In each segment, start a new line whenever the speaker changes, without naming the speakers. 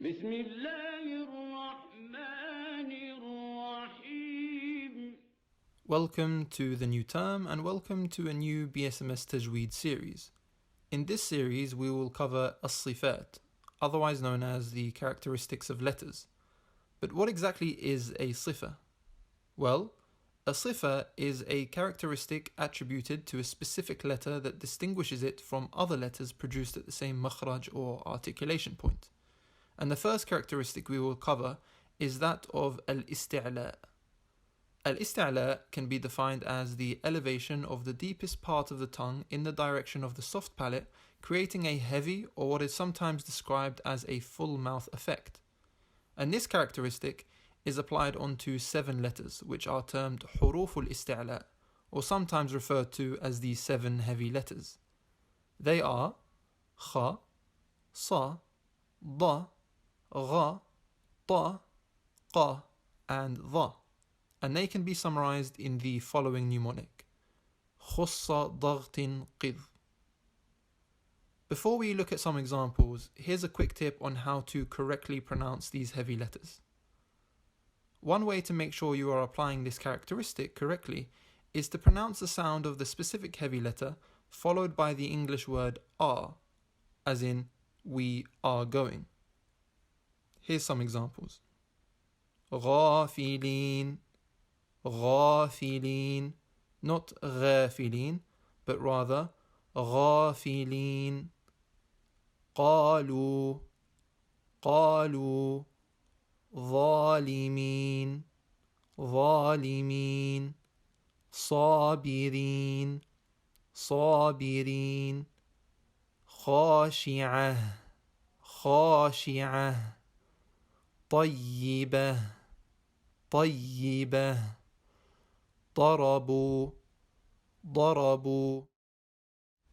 بسم الله الرحمن الرحيم.
Welcome to the new term and welcome to a new BSMS Tajweed series. In this series we will cover Sifaat, otherwise known as the characteristics of letters. But what exactly is a sifa? Well, a sifa is a characteristic attributed to a specific letter that distinguishes it from other letters produced at the same makhraj or articulation point. And the first characteristic we will cover is that of Al-Isti'laa. Al-Isti'laa can be defined as the elevation of the deepest part of the tongue in the direction of the soft palate, creating a heavy or what is sometimes described as a full mouth effect. And this characteristic is applied onto 7 letters, which are termed Huruf Al-Isti'laa, or sometimes referred to as the 7 heavy letters. They are Kha, Sa, Da, Gha, Ta, Qa, and Dha. And they can be summarized in the following mnemonic: Khussa Daghtin Qidh. Before we look at some examples, here's a quick tip on how to correctly pronounce these heavy letters. One way to make sure you are applying this characteristic correctly is to pronounce the sound of the specific heavy letter followed by the English word are, as in we are going. Here's some examples. Ghafilin, Ghafilin, not Ghafilin, but rather Ghafilin. Qalu, Qalu, Zalimin, Zalimin, Sabirin, Sabirin, Khashi'ah, Khashi'ah, طيبة طيبة ضربوا ضربوا.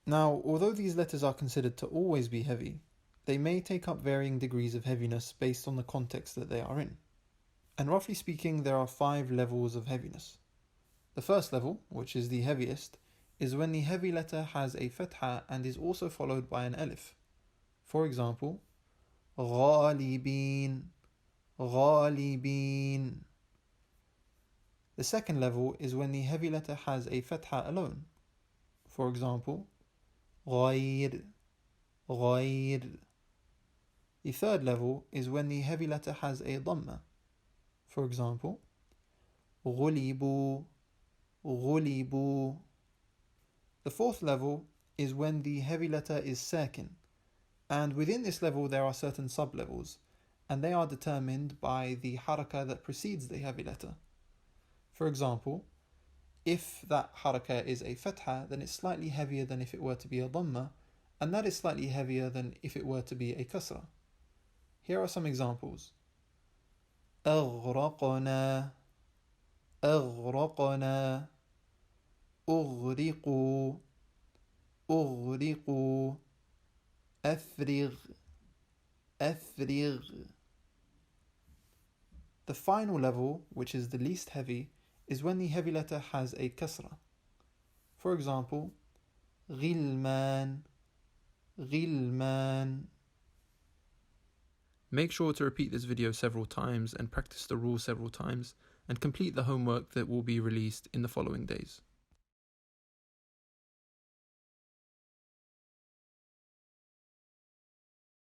Now, although these letters are considered to always be heavy, they may take up varying degrees of heaviness based on the context that they are in. And roughly speaking, there are 5 levels of heaviness. The first level, which is the heaviest, is when the heavy letter has a fatha and is also followed by an alif. For example, غالبين, غالبين. The second level is when the heavy letter has a fatha alone. For example, غير, غير. The third level is when the heavy letter has a dhamma. For example, غلبوا, غلبوا. The fourth level is when the heavy letter is sakin. And within this level there are certain sub-levels, and they are determined by the haraka that precedes the heavy letter. For example, if that haraka is a fatha, then it's slightly heavier than if it were to be a dhamma, and that is slightly heavier than if it were to be a kasra. Here are some examples. أغرقنا, أغرقنا, أغرقوا, أغرقوا, أفرغ, أفرغ. The final level, which is the least heavy, is when the heavy letter has a kasra. For example, غلمان, غلمان. Make sure to repeat this video several times and practice the rule several times and complete the homework that will be released in the following days.